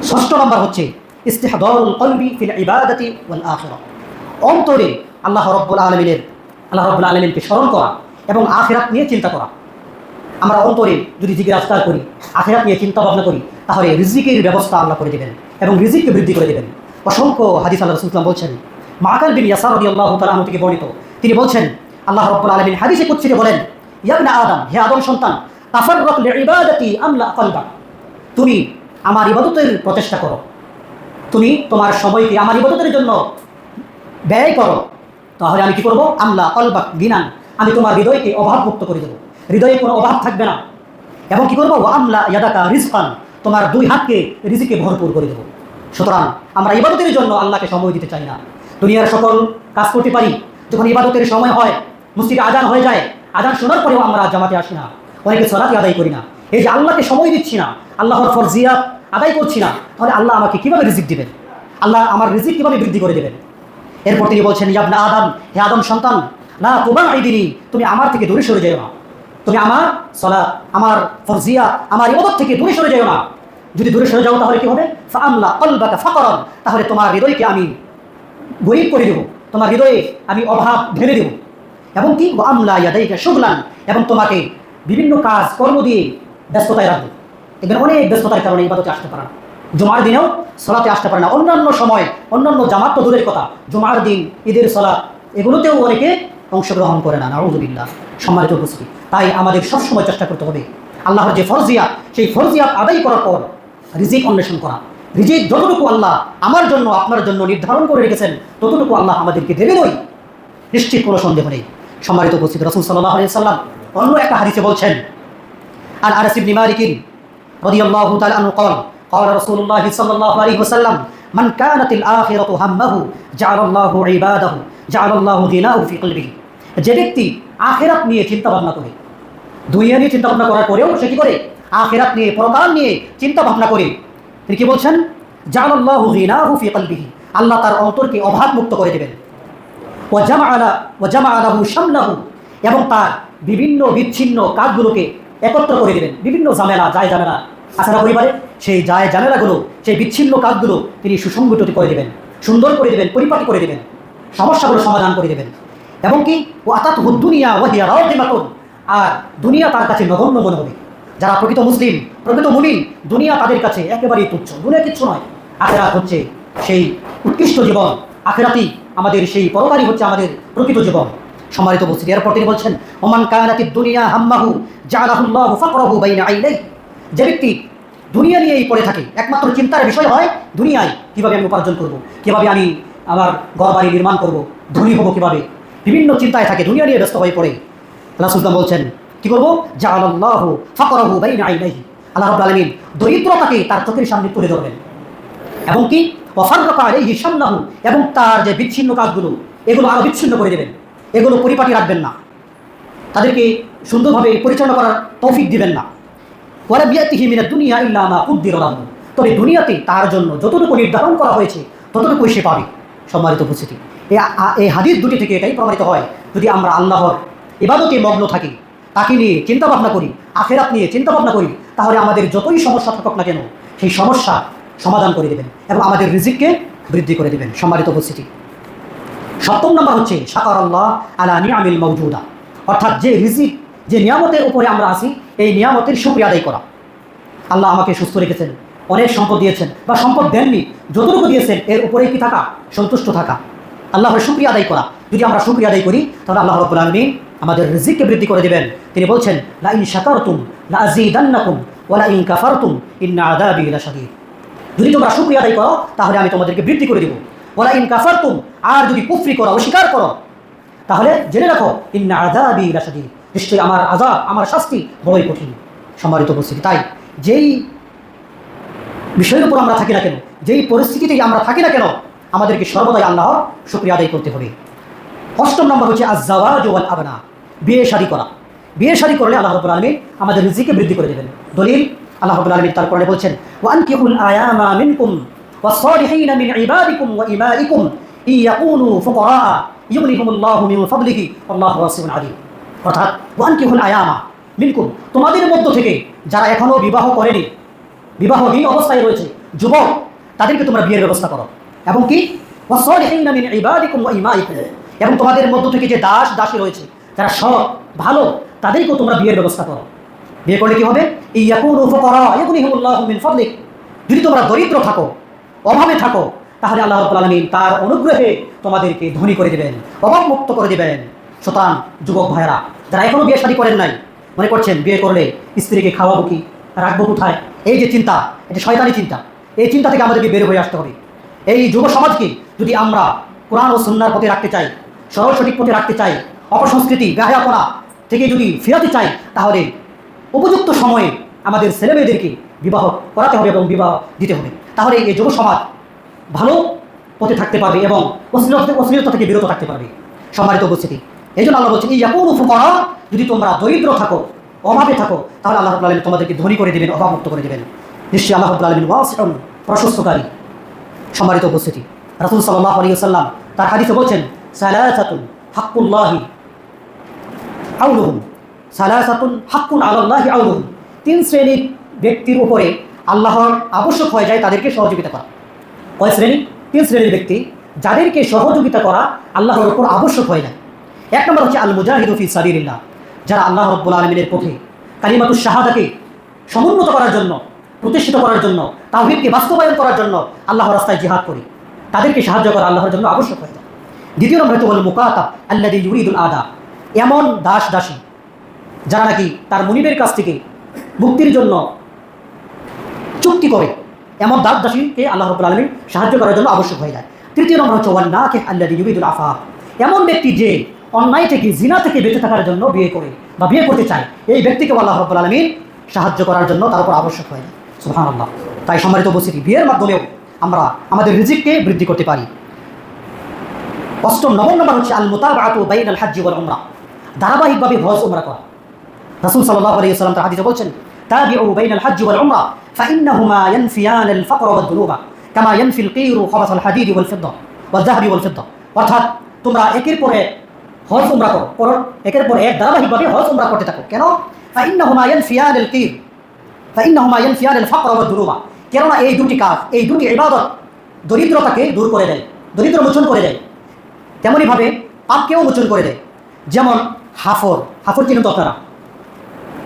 ষষ্ঠ নম্বর হচ্ছে ইস্তিহদারুল কলবি ফিল ইবাদাতি ওয়াল আখিরাহ, অন্তরে আল্লাহ রাব্বুল আলামিনকে স্মরণ করা এবং আখিরাত নিয়ে চিন্তা করা। আমরা অন্তরে যদি জিজ্ঞাসা করি, আখিরাত নিয়ে চিন্তা ভাবনা করি, তাহলে রিজিকের ব্যবস্থা আল্লাহ করে দেবেন এবং রিজিককে বৃদ্ধি করে দেবেন। অসংখ্য হাদিস আল্লাহ রাসূল সাল্লাল্লাহু আলাইহি ওয়াসাল্লাম বলছেন, মাকাল বিন ইয়াসার রাদিয়াল্লাহু তাআলা আনহু থেকে বর্ণিত, তিনি বলছেন, আল্লাহ রাব্বুল আলামিন হাদিসে কুদসিতে বলেন, ইয়া ইবনা আদম, হে আদম সন্তান, তাফাররাক লিইবাদাতি আমলা কলবা, তুমি আমার ইবাদতের প্রচেষ্টা করো, তুমি তোমার সময়কে আমার ইবাদতের জন্য ব্যয় করো, তাহলে আমি কি করব? আমলা কলবা গিনান, আমি তোমার হৃদয়কে অভাবমুক্ত করে দেবো, হৃদয়ে কোনো অভাব থাকবে না। এবং কি করবো? ওয়া আমলা ইয়াদাকা রিজকান, তোমার দুই হাতকে রিজিকে ভরপুর করে দেবো। সুতরাং আমরা ইবাদতের জন্য আল্লাহকে সময় দিতে চাই না। দুনিয়ার সকল কাজ করতে পারি, যখন ইবাদতের সময় হয়, মসজিদে আজান হয়ে যায়, আজান শোনার পরেও আমরা জামাতে আসি না, অনেকে সালাত আদায় করি না। এই যে আল্লাহকে সময় দিচ্ছি না, আল্লাহর ফরজিয়াত আদায় করছি না, তাহলে আল্লাহ আমাকে কীভাবে রিজিক দিবেন? আল্লাহ আমার রিজিক কীভাবে বৃদ্ধি করে দেবেন? এরপর তিনি বলছেন, ইয়া ইবনা আদম, হে আদম সন্তান, লা তুবাঈদিনি, তুমি আমার থেকে দূরে সরে যেও না, তুমি আমার সালাত, আমার ফরজিয়াত, আমার ইবাদত থেকে দূরে সরে যেও না। যদি দূরে সরে যাও তাহলে কি হবে? ফাআমলা কলবাকা ফাকরান, তাহলে তোমার হৃদয়কে আমি গরিব করে দেব, তোমার হৃদয়ে আমি অভাব ঢেলে দেব। এবং কি আমলা ইয়াদাইকা শুগলান, এবং তোমাকে বিভিন্ন কাজ কর্ম দিয়ে ব্যস্ততায় রাখবো। এখানে অনেক ব্যস্ততার কারণে ইবাদতে আসতে পারে না, জুমার দিনেও সলাতে আসতে পারে না। অন্যান্য সময় অন্যান্য জামাত তো দূরের কথা, জুমার দিন, ঈদের সলাত, এগুলোতেও অনেকে অংশগ্রহণ করে না। নাউযুবিল্লাহ। সম্মানিত উপস্থিতি, তাই আমাদের সবসময় চেষ্টা করতে হবে আল্লাহর যে ফরজিয়াত, সেই ফরজিয়াত আদায় করার পর রিজিক অন্বেষণ করা। রিজিক যতটুকু আল্লাহ আমার জন্য আপনার জন্য নির্ধারণ করে রেখেছেন ততটুকু আল্লাহ আমাদেরকে দেবেনই, নিশ্চিত কোনো সন্দেহ নেই। সম্মানিত উপস্থিতি, রাসূল সাল্লাল্লাহু আলাইহি ওয়াসাল্লাম অন্য একটা হাদিসে বলছেন, আন আনাস ইবনে মালিক রাদিয়াল্লাহু তাআলা আনহু قال قال رسول الله صلى الله عليه وسلم من كانت الآخرة همه جعل الله عباده جعل الله غناه في قلبه। যে ব্যক্তি আখিরাত নিয়ে চিন্তা ভাবনা করে, দুনিয়া নিয়ে চিন্তা ভাবনা করার পরেও সে কি করে? আখিরাত নিয়ে, পরকাল নিয়ে চিন্তা ভাবনা করে। তিনি কি বলছেন? জাআলাল্লাহু গিনাহু ফি কলবিহি, আল্লাহ তার অন্তরকে অভাব মুক্ত করে দেবেন। ওয়া জামাআ লাহু শামলাহু, এবং তার বিভিন্ন বিচ্ছিন্ন কাজগুলোকে একত্র করে দেবেন। বিভিন্ন ঝামেলা, যায় ঝামেলা আছে না পরিবারে, সেই যায় ঝামেলাগুলো, সেই বিচ্ছিন্ন কাজগুলো তিনি সুসংগঠিত করে দেবেন, সুন্দর করে দেবেন, পরিপাটি করে দেবেন, সমস্যাগুলো সমাধান করে দেবেন। এবং কি ওয়াতাতহু দুনিয়া ওয়া হিয়া রাগিমাতুন, আর দুনিয়া তার কাছে নগণ্য মনে হবে। যারা প্রকৃত মুসলিম, প্রকৃত মুমিন, দুনিয়া তাদের কাছে একেবারেই তুচ্ছ, দুনিয়া কিচ্ছু নয়। আখিরাত হচ্ছে সেই উৎকৃষ্ট জীবন, আখিরাতই আমাদের সেই পরকালই হচ্ছে আমাদের প্রকৃত জীবন। সম্মানিত উপস্থিতি, এরপর তিনি বলছেন, ওমান কানাতিদ দুনিয়া হাম্মাহু জাআলাহুল্লাহু ফাকরাহু বাইনা আইনাইহি। যে ব্যক্তি দুনিয়া নিয়েই পড়ে থাকে, একমাত্র চিন্তার বিষয় হয় দুনিয়ায় কীভাবে আমি উপার্জন করব, কীভাবে আমি আমার ঘর বাড়ি নির্মাণ করব, ধনী হব কীভাবে, বিভিন্ন চিন্তায় থাকে, দুনিয়া নিয়ে ব্যস্ত হয়ে পড়ে। রাসূল বলছেন কি করবো? জাআলাল্লাহু ফাকরাহু বাইনা আইনাইহি, আল্লাহ রাব্বুল আলামিন দরিদ্রতাকে তার চোখের সামনে তুলে ধরবেন। এবং কি ওয়া ফাররাকা আলাইহি শামলাহু, এবং তার যে বিচ্ছিন্ন কাজগুলো এগুলো আরও বিচ্ছিন্ন করে দেবেন, এগুলো পরিপাটি রাখবেন না, তাদেরকে সুন্দরভাবে পরিচালনা করার তৌফিক দিবেন না। ওয়ালাম ইয়াতিহি মিনাদ দুনিয়া ইল্লা মা কুদ্দিরা লাহু, তবে দুনিয়াতে তার জন্য যতটুকু নির্ধারণ করা হয়েছে ততটুকুই সে পাবে। সম্মানিত উপস্থিতি, এই হাদিস দুটি থেকে এটাই প্রমাণিত হয়, যদি আমরা আল্লাহর ইবাদতে মগ্ন থাকি, তাকে নিয়ে চিন্তা ভাবনা করি, আখিরাত নিয়ে চিন্তা ভাবনা করি, তাহলে আমাদের যতই সমস্যা থাকুক না কেন সেই সমস্যা সমাধান করে দেবেন এবং আমাদের রিজিককে বৃদ্ধি করে দেবেন। সম্মানিত উপস্থিতি, 7 নম্বর হচ্ছে শাকারাল্লাহ আলা নিআমিল মাওজুদা, অর্থাৎ যে রিজিক, যে নিয়ামতের উপরে আমরা আছি এই নিয়ামতের শুকরিয়া আদায় করা। আল্লাহ আমাকে সুস্থ রেখেছেন, অনেক সম্পদ দিয়েছেন, বা সম্পদ দেননি, যতটুকু দিয়েছেন এর উপরেই কি থাকা? সন্তুষ্ট থাকা, আল্লাহর শুকরিয়া আদায় করা। যদি আমরা শুকরিয়া আদায় করি তাহলে আল্লাহ রাব্বুল আলামিন আমাদের রিজিককে বৃদ্ধি করে দেবেন। তিনি বলছেন, লা ইন শাকারতুম লা আযীদান্নাকুম ওয়া লা ইন কাফারতুম ইন্না আযাবি লাশাদীদ। যদি তোমরা শুকরিয়া আদায় করো তাহলে আমি তোমাদেরকে বৃদ্ধি করে দেব। ওয়া লা ইন কাফারতুম, আর যদি কুফরি করো, অস্বীকার করো, তাহলে জেনে রাখো ইন্না আযাবি লাশাদীদ, নিশ্চয়ই আমার আযাব, আমার শাস্তি বড়ই কঠিন। সম্মানিত উপস্থিতি, তাই যেই বিষয়ের উপর আমরা থাকি না কেন, যেই পরিস্থিতিতে আমরা থাকি না কেন, আমাদেরকে সর্বদাই আল্লাহর শুকরিয়া আদায় করতে হবে। 8 নম্বর হচ্ছে আয-যাওয়াজ ওয়াল আবনা, বিয়ে শাদী করা। বিয়ে শাদী করলে আল্লাহ রাব্বুল আলামিন আমাদের রিজিককে বৃদ্ধি করে দেবেন। দলিল, আল্লাহ রাব্বুল আলামিন তার কোরআনে বলছেন, ওয়া আনকিহুল আয়ামা মিনকুম ওয়াস-সালিহিনা মিন ইবাদিকুম ওয়া ইমাইকুম ইয়াকুনু ফুকারা ইউগনিহুমুল্লাহু মিন ফাদলিহি আল্লাহু ওয়াসিউন আলিম। অর্থাৎ ওয়া আনকিহুল আয়ামা মিনকুম, তোমাদের মধ্য থেকে যারা এখনও বিবাহ করেনি, বিবাহহীন অবস্থায় রয়েছে, যুবক, তাদেরকে তোমরা বিয়ের ব্যবস্থা করো। এবং কি ওয়াস-সালিহিনা মিন ইবাদিকুম ওয়া ইমাইকুম, এবং তোমাদের মধ্য থেকে যে দাস দাসী রয়েছে যারা সৎ ভালো, তাদেরকেও তোমরা বিয়ের ব্যবস্থা করো। বিয়ে করলে কি হবে? ইয়াকুনু ফুকারা ইউগনিহুমুল্লাহু মিন ফাদলিহি, যদি তোমরা দরিদ্র থাকো, অভাবে থাকো, তাহলে আল্লাহ রাব্বুল আলামিন তার অনুগ্রহে তোমাদেরকে ধনী করে দেবেন, অভাব মুক্ত করে দেবেন। সুতরাং যুবক ভাইয়েরা যারা এখনও বিয়ে শাদী করেন নাই, মনে করছেন বিয়ে করলে স্ত্রীকে খাওয়াবো কি, রাখবো কোথায়, এই যে চিন্তা, এটা শয়তানি চিন্তা, এই চিন্তা থেকে আমাদেরকে বের হয়ে আসতে হবে। এই যুব সমাজকে যদি আমরা কোরআন ও সুন্নাহর পথে রাখতে চাই, সরল সঠিক পথে রাখতে চাই, অপসংস্কৃতি গাহাপনা থেকে যদি ফিরাতে চাই, তাহলে উপযুক্ত সময়ে আমাদের ছেলেমেয়েদেরকে বিবাহ করাতে হবে এবং বিবাহ দিতে হবে। তাহলে এই যুব সমাজ ভালো পথে থাকতে পারবে এবং অশ্লীলতা থেকে বিরত থাকতে পারবে। সম্মানিত উপস্থিতি, এই জন্য আল্লাহ বলছেন, ইয়াকুনু ফুকারা, যদি তোমরা দরিদ্র থাকো, অভাবে থাকো, তাহলে আল্লাহ রাব্বুল আলামিন তোমাদেরকে ধনী করে দেবেন, অভাব মুক্ত করে দেবেন। নিশ্চয়ই আল্লাহ রাব্বুল আলামিন ওয়াসিউন, প্রশস্তকারী। সম্মানিত উপস্থিতি, রাসূল সাল্লাল্লাহু আলাইহি ওয়াসাল্লাম তার হাদিসে বলছেন, সালাসাতুন হাক্কুল্লাহি আউলুহুম, সালাসাতুন হাক্কুন আলাল্লাহি আউলুহুম, 3 শ্রেণীর ব্যক্তির উপরে আল্লাহর আবশ্যক হয়ে যায় তাদেরকে সহযোগিতা করা। কয় শ্রেণী? 3 শ্রেণীর ব্যক্তি যাদেরকে সহযোগিতা করা আল্লাহর উপর আবশ্যক হয়ে যায়। এক নম্বর হচ্ছে আল মুজাহিদু ফি সাবিলিল্লাহ, যারা আল্লাহ রাব্বুল আলামিনের পথে কালিমাতুশ শাহাদাকে সমুন্নত করার জন্য, প্রতিষ্ঠিত করার জন্য, তাওহীদকে বাস্তবায়ন করার জন্য আল্লাহর রাস্তায় জিহাদ করে, তাদেরকে সাহায্য করা আল্লাহর জন্য আবশ্যক হয়ে যায়। দ্বিতীয় নম্বর হচ্ছে ওয়াল মুকাতাব আল্লাযী ইউরিদুল আদা, এমন দাস দাসী যারা নাকি তার মুনিবের কাছ থেকে মুক্তির জন্য চুক্তি করে, এমন দাস দাসীকে আল্লাহ রাব্বুল আলামিন সাহায্য করার জন্য আবশ্যক হয়ে যায়। তৃতীয় নম্বর হচ্ছে ওয়ান নাকিহ আল্লাযী ইউরিদুল আফাফ, এমন ব্যক্তি যে অন্যায় থেকে, জিনা থেকে বেঁচে থাকার জন্য বিয়ে করে বা বিয়ে করতে চায়, এই ব্যক্তিকে আল্লাহ রাব্বুল আলামিন সাহায্য করার জন্য তার উপর আবশ্যক হয়ে যায়। সুবহানাল্লাহ। তাই সম্মানিত উপস্থিতি, বিয়ের মাধ্যমেও আমরা আমাদের রিজিককে বৃদ্ধি করতে পারি। নবম নম্বর হচ্ছে আল মুতাবাআতু বাইনাল হজ্জ ওয়াল উমরা, ধারাবাহিকভাবে হজ উমরা করা। রাসূল সাল্লাল্লাহু আলাইহি ওয়াসাল্লাম তার হাদিসে বলছেন, তাবিউ বাইনাল হজ্জ ওয়াল উমরা ফাইন্নাহুমা ইয়ানফিয়ানাল ফাকর ওয়াদ দুনুবা কামা ইয়ানফিল কিরু খাবাসাল হাদিদ ওয়াল ফিদ্দা ওয়াল যাহবি ওয়াল ফিদ্দা। অর্থাৎ তোমরা একের পর এক হজ উমরা করো, একের পর এক ধারাবাহিকভাবে হজ উমরা করতে থাকো। কেন? ফাইন্নাহুমা ইয়ানফিয়ানাল কির ফাইন্নাহুমা ইয়ানফিয়ানাল ফাকর ওয়াদ দুনুবা, কেননা এই দুটি কাজ, এই দুটি ইবাদত দরিদ্রতাকে দূর করে দেয়, দরিদ্র মোচন করে দেয়, তেমনইভাবে পাপকেও মোচন করে দেয়। যেমন হাফর চিনেন তো আপনারা,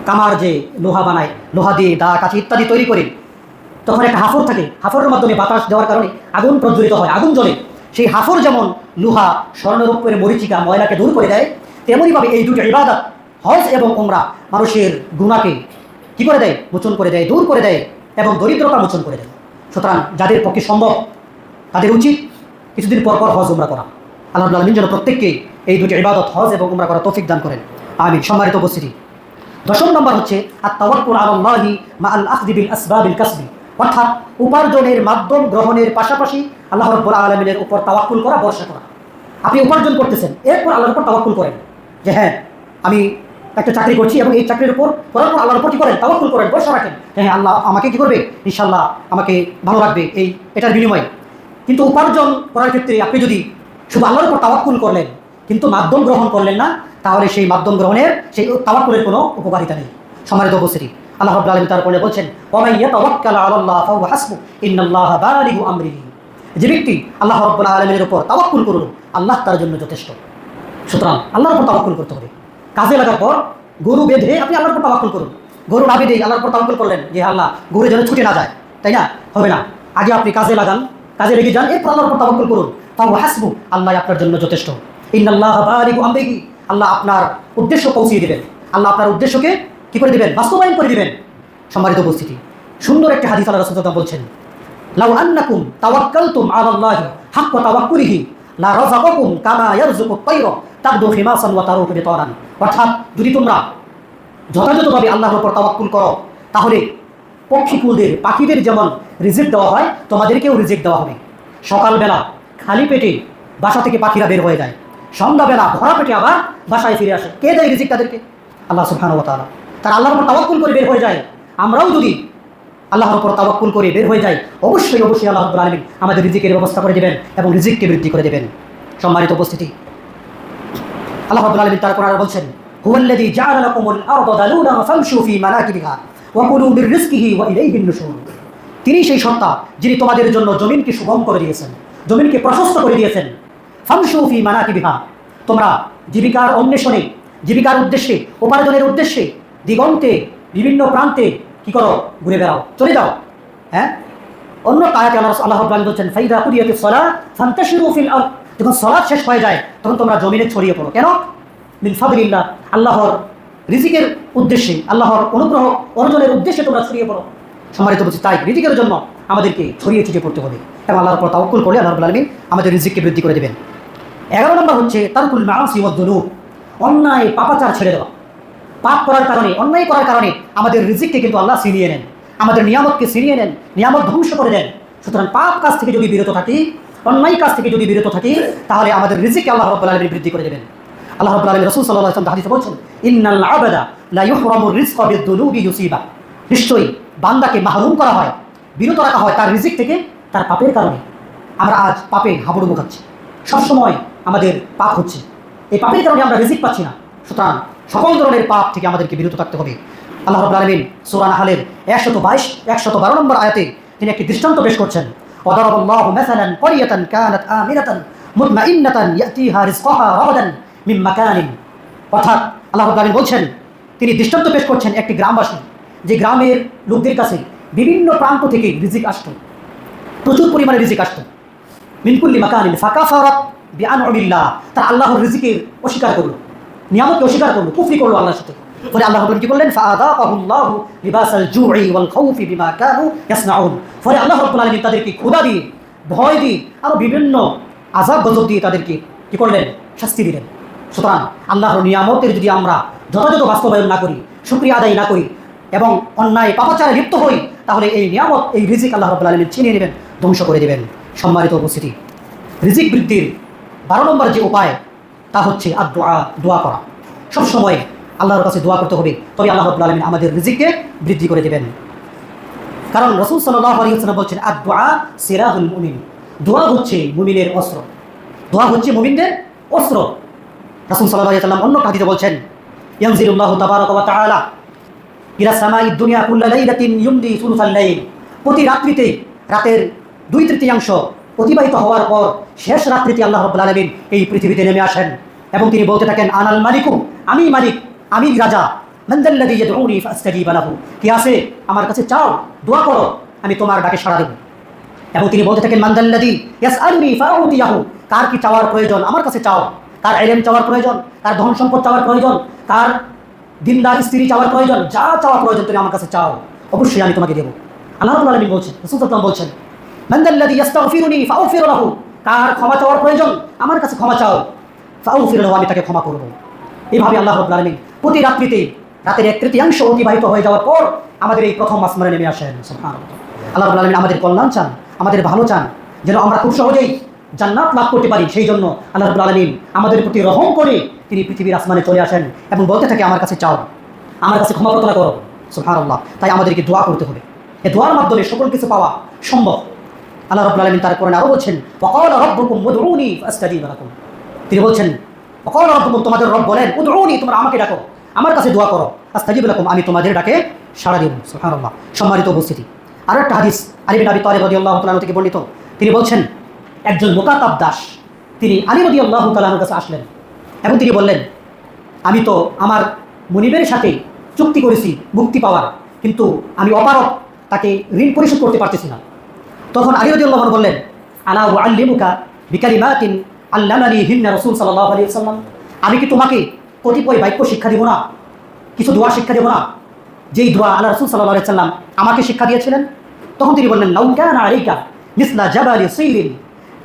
কামার যে লোহা বানায়, লোহা দিয়ে দা, কাঠি ইত্যাদি তৈরি করে, তখন একটা হাফর থাকে, হাফরের মাধ্যমে বাতাস দেওয়ার কারণে আগুন প্রজ্বলিত হয়, আগুন জ্বলে। সেই হাফর যেমন লোহা, স্বর্ণরূপের মরিচিকা, ময়লাকে দূর করে দেয়, তেমনইভাবে এই দুটি ইবাদত হজ এবং উমরা মানুষের গুনাহকে কি করে দেয়? মোচন করে দেয়, দূর করে দেয় এবং দরিদ্রতা মোচন করে দেয়। সুতরাং যাদের পক্ষে সম্ভব তাদের উচিত কিছুদিন পর পর হজ উমরা করা। আল্লাহ রাব্বুল আলামিন যেন প্রত্যেককে এই দুটি ইবাদত হজ এবং উমরা করা তৌফিক দান করেন, আমিন। সম্মানিত উপস্থিতি, 10 নম্বর হচ্ছে আত-তাওয়াক্কুল আলাল্লাহি মাআল আখযি বিল আসবাবিল কাসবি, অর্থাৎ উপার্জনের মাধ্যম গ্রহণের পাশাপাশি আল্লাহ রাব্বুল আলামিনের উপর তাওয়াক্কুল করা, ভরসা করা। আপনি উপার্জন করতেছেন, এরপর আল্লাহর উপর তাওয়াক্কুল করেন যে হ্যাঁ আমি একটা চাকরি করছি এবং এই চাকরির উপর করার পর আল্লাহর উপর কি করেন? তাওয়াক্কুল করেন, ভরসা রাখেন, হ্যাঁ আল্লাহ আমাকে কি করবে? ইনশাআল্লাহ আমাকে ভালো রাখবে এটার বিনিময়ে। কিন্তু উপার্জন করার ক্ষেত্রে আপনি যদি শুধু আল্লাহর উপর তাওয়াক্কুল করলেন কিন্তু মাধ্যম গ্রহণ করলেন না, তাহলে সেই মাধ্যম গ্রহণের, সেই তাওয়াক্কুলের কোনো উপকারিতা নেই। সম্মানিত উপস্থিতি, আল্লাহ রাব্বুল আলামিন তার কোরআনে বলছেন, ওয়া মান ইয়াতাওয়াক্কাল আলাল্লাহ ফাহুয়া হাসবুহ ইন্নাল্লাহা বালিগু আমরিহি, যে ব্যক্তি আল্লাহ রাব্বুল আলামিনের উপর তাওয়াক্কুল করল, আল্লাহ তার জন্য যথেষ্ট। সুতরাং আল্লাহর উপর তাওয়াক্কুল করতে হবে। কাজে লাগার পর গরু বেঁধে আপনি আল্লাহর উপর তাওয়াক্কুল করুন, গরু না বেঁধে আল্লাহর উপর তাওয়াক্কুল করলেন যে আল্লাহ গরু যেন ছুটে না যায়, তাই না? হবে না। আগে আপনি কাজে লাগান, কাজে লেগে যান, এরপর আল্লাহর উপর তাওয়াক্কুল করুন, ফাহুয়া হাসবুহ, আল্লাহ আপনার জন্য যথেষ্ট। ইন্নাল্লাহা বালিগু আমরিহি, আল্লাহ আপনার উদ্দেশ্য পৌঁছিয়ে দিবেন, আল্লাহ আপনার উদ্দেশ্যকে কি করে দিবেন? বাস্তবায়ন করে দিবেন। সম্মানিত উপস্থিতি, সুন্দর একটা হাদিস আল্লাহ রাসূল বলছেন, লাউ আন্নাকুম তাওয়াক্কালতুম আলাল্লাহি হাক্কা তাওয়াক্কুলিহি লা রাযাকাকুম কামা ইয়ারযুকুত তায়রা তাগদু খিমাসান ওয়া তারুহু বিতারান। অর্থাৎ যদি তোমরা যথাযথভাবে আল্লাহর উপর তাওয়াক্কুল করো, তাহলে পক্ষীকুলদের, পাখিদের যেমন রিজিক দেওয়া হয়, তোমাদেরকেও রিজিক দেওয়া হবে। সকালবেলা খালি পেটে বাসা থেকে পাখিরা বের হয়ে যায়, সন্ধ্যাবেলা ভরা পেটে আবার বাসায় ফিরে আসে। কে দেয় রিজিক তাদেরকে? আল্লাহ সুবহানাহু ওয়া তাআলা। তারা আল্লাহর উপর তাওয়াক্কুল করে বের হয়ে যায়। আমরাও যদি আল্লাহর উপর তাওয়াক্কুল করে বের হয়ে যাই, অবশ্যই অবশ্যই আল্লাহ রাব্বুল আলামিন আমাদের রিজিকের ব্যবস্থা করে দেবেন এবং রিজিককে বৃদ্ধি করে দেবেন। সম্মানিত উপস্থিতি, আল্লাহ রাব্বুল আলামিন তার কোরআনে বলছেন, হুয়াল্লাযী জাআলা লাকুমুল আরদা যালুলান ফামশু ফি মানাকিবিহা ওয়া কুলু মির রিজকিহি ওয়া ইলাইহিন নুশুর। তিনি সেই সত্তা যিনি তোমাদের জন্য জমিনকে সুগম করে দিয়েছেন, জমিনকে প্রশস্ত করে দিয়েছেন। ফামশু ফি মানাকিবিহা, তোমরা জীবিকার অন্বেষণে, জীবিকার উদ্দেশ্যে, উপার্জনের উদ্দেশ্যে দিগন্তে, বিভিন্ন প্রান্তে কি করো? ঘুরে বেড়াও, চলে যাও। হ্যাঁ, অন্য আয়াতে আল্লাহ রাব্বুল আলামিন বলছেন, ফাইদা কুদিয়াতিস সালাহ ফান্তাশিরু ফিল আরদ, যখন সালাত শেষ হয়ে যায় তখন তোমরা জমিনে ছড়িয়ে পড়ো। কেন? মিন ফাদলিল্লাহ, আল্লাহর রিজিকের উদ্দেশ্যে, আল্লাহর অনুগ্রহ অর্জনের উদ্দেশ্যে তোমরা ছড়িয়ে পড়ো। সম্মানিত বলছি, তাই রিজিকের জন্য আমাদেরকে ছড়িয়ে ছিটিয়ে পড়তে হবে এবং আল্লাহর উপর তাওয়াক্কুল করলে আল্লাহ রাব্বুল আলামিন আমাদের রিজিককে বৃদ্ধি করে দেবেন। 11 নম্বর হচ্ছে তারকুল মাআসি ওয়াদ দুনুব, অন্যায় পাপাচার ছেড়ে দেওয়া। পাপ করার কারণে, অন্যায় করার কারণে আমাদের রিজিককে কিন্তু আল্লাহ ছিনিয়ে নেন, আমাদের নিয়ামতকে ছিনিয়ে নেন, নিয়ামত ধ্বংস করে দেন। সুতরাং পাপ কাজ থেকে যদি বিরত থাকি, অন্যায় কাজ থেকে যদি বিরত থাকি, তাহলে আমাদের রিজিককে আল্লাহ রাব্বুল আলামিন বৃদ্ধি করে দেবেন। আল্লাহ রাব্বুল আলামিন রাসূল সাল্লাল্লাহু আলাইহি ওয়াসাল্লাম হাদিসে বলছেন, ইন্নাল আবাদা লা ইহরামুর রিজকা বিদ-দুনুবি ইউসিবা, নিশ্চয়ই বান্দাকে মাহরুম করা হয়, বিরত রাখা হয় তার রিজিক থেকে তার পাপের কারণে। আমরা আজ পাপে হাবুডুবু খাচ্ছি, সবসময় আমাদের পাপ হচ্ছে, এই পাপের কারণে আমরা রিজিক পাচ্ছি না। সুতরাং সকল ধরনের পাপ থেকে আমাদেরকে বিরত থাকতে হবে। আল্লাহ রাব্বুল আলামিন সূরা নাহলের 122 112 নম্বর আয়াতে তিনি একটি দৃষ্টান্ত পেশ করছেন। ওয়াদারাবাল্লাহু মাসালান ক্বরিয়াতান কানাত আমিনাতান মুতমাইন্নাতান ইয়াতিহা রিজকাহা রাগাদান মিন মাকানিন। অর্থাৎ আল্লাহ রাব্বুল আলামিন বলছেন, তিনি দৃষ্টান্ত পেশ করছেন একটি গ্রামবাসী, যে গ্রামের লোকদের কাছে বিভিন্ন প্রান্ত থেকে রিজিক আসতো, প্রচুর পরিমাণে রিজিক আসতো। মিন কুল্লি মাকানিন ফাকাফারাত বিআনউমিল্লাহ, তারা আল্লাহর রিজিকের অস্বীকার করলো, নিয়ামতকে অস্বীকার করলো, কুফরি করলো আল্লাহর সাথে। ফলে আল্লাহ রাব্বুল কি করলেন, ফাআযাকাহুল্লাহু লিবাসাল জুই ওয়াল খাউফি বিমা কানু ইয়াসনাউন। ফলে আল্লাহ রাব্বুল আলামিন তাদেরকে ক্ষুধা দিয়ে, ভয় দিয়ে, আরো বিভিন্ন আযাব গজব দিয়ে তাদেরকে কি করলেন, শাস্তি দিলেন। সুতরাং আল্লাহর নিয়ামতের যদি আমরা যথাযথ বাস্তবায়ন না করি, শুকরিয়া আদায় না করি এবং অন্যায় পাপাচারে লিপ্ত হই, তাহলে এই নিয়ামত, এই রিজিক আল্লাহ রাব্বুল আলামিন ছিনিয়ে নেবেন, ধ্বংস করে দেবেন। সম্মানিত উপস্থিতি, রিজিক বৃদ্ধির 12 নম্বর যে উপায় তা হচ্ছে দোয়া করা। সবসময় আল্লাহর কাছে দোয়া করতে হবে, তবে আল্লাহ রাব্বুল আলামিন আমাদের রিজিককে বৃদ্ধি করে দেবেন। কারণ রাসূল সাল্লাল্লাহু আলাইহি ওয়াসাল্লাম বলছেন, আদ-দুআ সিরাহুল মুমিন, দোয়া হচ্ছে মুমিনের অস্ত্র, দোয়া হচ্ছে মুমিনদের অস্ত্র। রাসূল সাল্লাল্লাহু আলাইহি ওয়াসাল্লাম অন্য হাদিসে বলছেন, ইয়ানজিলুল্লাহু তাবারাকা ওয়া তাআলা ইলা সামাঈদ দুনিয়া কুল্লা লাইলাতিন ইউমদি সুলুসাল লাইল। প্রতি রাত্রিতে, রাতের 2/3 অতিবাহিত হওয়ার পর শেষ রাত্রিতে আল্লাহ রাব্বুল আলামিন এই পৃথিবীতে নেমে আসেন এবং তিনি বলতে থাকেন, আনাল মালিকু, আমি মালিক, আমি রাজা। মান যাল্লাযী ইয়াদউনি ফাআস্তাজিবা লাহু, কে আছে আমার কাছে চাও, দোয়া করো, আমি তোমার ডাকে সাড়া দেব। এবং তিনি বলতে থাকেন, মান যাল্লাযী ইয়াসআলুনি ফাউতিয়াহু, কার কি চাওয়ার প্রয়োজন আমার কাছে চাও, কার ইলম চাওয়ার প্রয়োজন, কার ধন সম্পদ চাওয়ার প্রয়োজন, কার দিনদার স্ত্রী চাওয়ার প্রয়োজন, যা চাওয়ার প্রয়োজন তুমি আমার কাছে চাও, অবশ্যই আমি তোমাকে দেব। আল্লাহ রাব্বুল আলামিন বলছেন, রাসূল সাল্লাল্লাহু আলাইহি ওয়াসাল্লাম বলছেন, মান যাল্লাযী ইস্তাগফিরুনি ফাআগফির লাহু, কার ক্ষমা চাওয়ার প্রয়োজন আমার কাছে ক্ষমা চাও, ফাআগফির লাহু, আমি তাকে ক্ষমা করব। এইভাবে আল্লাহ রাব্বুল আলামিন প্রতি রাত্রিতে, রাতের 1/3 অতিবাহিত হয়ে যাওয়ার পর আমাদের এই প্রথম আসমানে নেমে আসেন। সুবহানাল্লাহ। আল্লাহ রাব্বুল আলামিন আমাদের কল্যাণ চান, আমাদের ভালো চান, যেন আমরা খুব সহজেই জান্নাত লাভ করতে পারি। সেই জন্য আল্লাহ রাব্বুল আলামিন আমাদের প্রতি রহম করে তিনি পৃথিবীর আসমানে চলে আসেন এবং বলতে থাকে, আমার কাছে চাও, আমার কাছে ক্ষমা প্রার্থনা করো। সুবহানাল্লাহ। তাই আমাদেরকে দোয়া করতে হবে, এই দোয়ার মাধ্যমে সকল কিছু পাওয়া সম্ভব। আল্লাহ রাব্বুল আলামিন তার কোরআনে আরো বলছেন, ওয়াকালা রাব্বুকুম উদউনি ফাস্তাজিব লাকুম, তিনি বলছেন, ওয়াকালা রাব্বুকুম, তোমাদের রব বলেন, উদউনি, তোমরা আমাকে ডাকো, আমার কাছে দোয়া করো, আস্তাজিব লাকুম, আমি তোমাদের ডাকে সাড়া দেব। সুবহানাল্লাহ। সম্মানিত উপস্থিতি, আরো একটা হাদিস আলী বিন আবি তালিব রাদিয়াল্লাহু তাআলা থেকে বর্ণিত, তিনি বলছেন, একজন মুকাতাব দাস তিনি আলী রাদিয়াল্লাহু তাআলার কাছে আসলেন এবং তিনি বললেন, আমি তো আমার মুনিবের সাথে চুক্তি করেছি মুক্তি পাওয়ার, কিন্তু আমি অপারগ, তাকে ঋণ পরিশোধ করতে পারতেছি না। তখন আলী রাদিয়াল্লাহু আনহু বললেন, আলা উআল্লিমুকা বিকালিমাতিন আল্লামানিহিন্না রাসূল সাল্লাল্লাহু আলাইহি ওয়াসাল্লাম, আমি কি তোমাকে কতিপয় বাক্য শিক্ষা দেব না, কিছু দোয়া শিক্ষা দেব না, যেই দোয়া আল্লাহ রাসূল সাল্লাল্লাহু আলাইহি ওয়াসাল্লাম আমাকে শিক্ষা দিয়েছিলেন? তখন তিনি বললেন, লাউ কানা আলাইকা মিসলা জাবালি সিরিন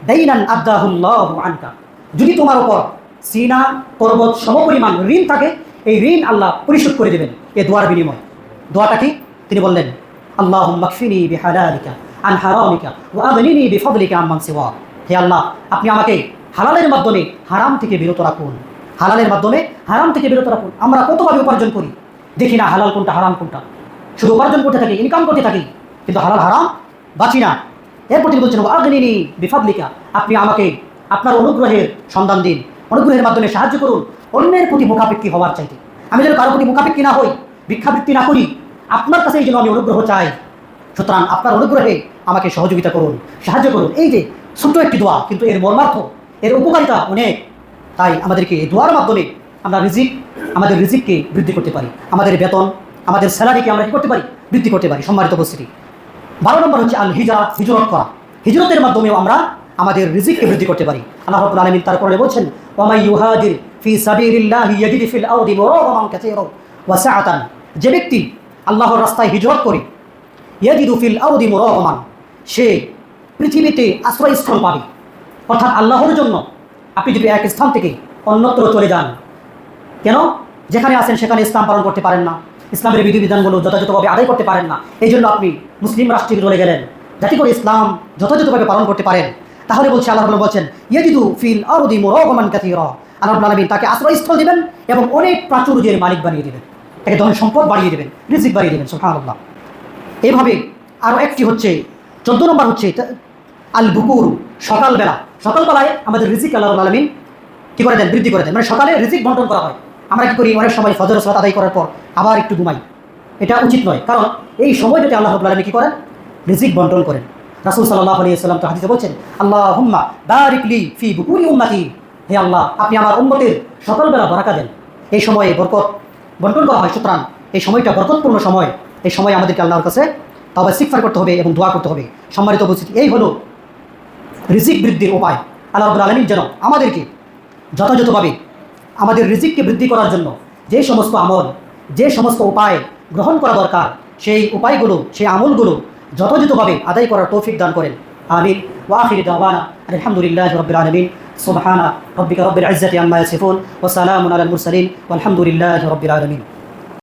দাইনান আদাহুল্লাহু আনকা, যদি তোমার উপর সিনা পর্বত সমপরিমাণ ঋণ থাকে, এই ঋণ আল্লাহ পরিশোধ করে দেবেন এই দোয়ার বিনিময়। দোয়াটা কি? তিনি বললেন, আল্লাহুম্মা কফিনি বিহালালিকা আন হারামিকা ওয়া আগনিনি বিফদলিকা আম্মান সিওয়া, হে আল্লাহ, আপনি আমাকে হালালের মাধ্যমে হারাম থেকে বিরত রাখুন, হালালের মাধ্যমে হারাম থেকে বিরত রাখুন। আমরা কতভাবে উপার্জন করি, দেখি না হালাল কোনটা হারাম কোনটা, শুধু উপার্জন করতে থাকি, ইনকাম করতে থাকি, কিন্তু হালাল হারাম বাঁচি না। এরপর তিনি বলছেন, আগনিনি বিফদলিকা, আপনি আমাকে আপনার অনুগ্রহের সন্ধান দিন, অনুগ্রহের মাধ্যমে সাহায্য করুন, অন্যের প্রতি মুখাপেক্ষী হওয়ার চাইতে, আমি যেন কারো প্রতি মুখাপেক্ষী না হই, ভিক্ষাবৃত্তি না করি, আপনার কাছে এই জন্য আমি অনুগ্রহ চাই। সুতরাং আপনার অনুগ্রহে আমাকে সহযোগিতা করুন, সাহায্য করুন। এই যে ছোট্ট একটি দোয়া, কিন্তু এর মর্মার্থ, এর উপকারিতা অনেক। তাই আমাদেরকে এই দোয়ার মাধ্যমে আমরা আমাদের রিজিককে বৃদ্ধি করতে পারি, আমাদের বেতন, আমাদের স্যালারিকে আমরা কী করতে পারি, বৃদ্ধি করতে পারি। সম্মানিত উপস্থিতি, 12 নম্বর হচ্ছে আল হিজরা, হিজরত করা। হিজরতের মাধ্যমেও আমরা আমাদের রিজিককে বৃদ্ধি করতে পারি। আল্লাহ রাব্বুল আলামিন তার কোরআনে বলছেন, ওয়া মান ইউহাজির ফি সাবিলিল্লাহি ইয়াজিদ ফিল আরদি মুরাগামান কাসীরা ওয়া সাআতান, যে ব্যক্তি আল্লাহর রাস্তায় হিজরত করে, ইয়াজিদু ফিল আরদি মুরাগামান, সে পৃথিবীতে আশ্রয়স্থল পাবে। অর্থাৎ আল্লাহর জন্য আপনি যদি এক স্থান থেকে অন্যত্র চলে যান, কেন? যেখানে আছেন সেখানে ইসলাম পালন করতে পারেন না, ইসলামের বিধিবিধানগুলো যথাযথভাবে আদায় করতে পারেন না, এই জন্য আপনি মুসলিম রাষ্ট্রে চলে গেলেন, যাতে করে ইসলাম যথাযথভাবে পালন করতে পারেন। তাহলে বলছে আল্লাহ রাব্বুল বলছেন, ইয়াজিদু ফিল আরদি মুরাগামান কাসীরা, আল্লাহ রাব্বুল আলামিন তাকে আশ্রয়স্থল দিবেন এবং অনেক প্রাচুর্যের মালিক বানিয়ে দেবেন, তাকে ধন সম্পদ বাড়িয়ে দেবেন, রিজিক বাড়িয়ে দেবেন। সুবহানাল্লাহ। এইভাবে আরও একটি হচ্ছে 14 নম্বর হচ্ছে আল বুকুর, সকালবেলা। সকালবেলায় আমাদের রিজিক আল্লাহ রাব্বুল আলামিন কী করে দেন, বৃদ্ধি করে দেন। মানে সকালে রিজিক বন্টন করা হয়। আমরা কী করি, অনেক সময় ফজর সালাত আদায় করার পর আবার একটু ঘুমাই, এটা উচিত নয়, কারণ এই সময়টাতে আল্লাহ রাব্বুল আলামিন কি করেন? রিজিক বন্টন করেন। রাসূল সাল্লাল্লাহু আলাইহি ওয়াসাল্লাম তো হাদিসে বলছেন, আল্লাহুম্মা বারিক লি ফি বুকুরি উম্মতি, হে আল্লাহ আপনি আমার উম্মতের সকালবেলা বরাকা দেন। এই সময়ে বরকত বন্টন করা হয়, সুতরাং এই সময়টা বরকতপূর্ণ সময়। এই সময় আমাদেরকে আল্লাহর কাছে তওবা ইস্তিগফার করতে হবে এবং দোয়া করতে হবে। সম্মানিত উপস্থিতি, এই হলো রিজিক বৃদ্ধির উপায়। আল্লাহ রাব্বুল আলামিন যেন আমাদেরকে যথাযথভাবে আমাদের রিজিককে বৃদ্ধি করার জন্য যে সমস্ত আমল, যে সমস্ত উপায় গ্রহণ করা দরকার, সেই উপায়গুলো, সেই আমলগুলো যথাযথভাবে আদায় করার তৌফিক দান করেন। আমিন। ওয়া আখিরু দাওয়ানা আলহামদুলিল্লাহি রাব্বিল আলামিন। সুবহানা রাব্বিকা রাব্বিল ইজ্জাতি আম্মা ইয়াসিফুন ওয়া সালামুন আলাল মুরসালিন ওয়ালহামদুলিল্লাহি রাব্বিল আলামিন।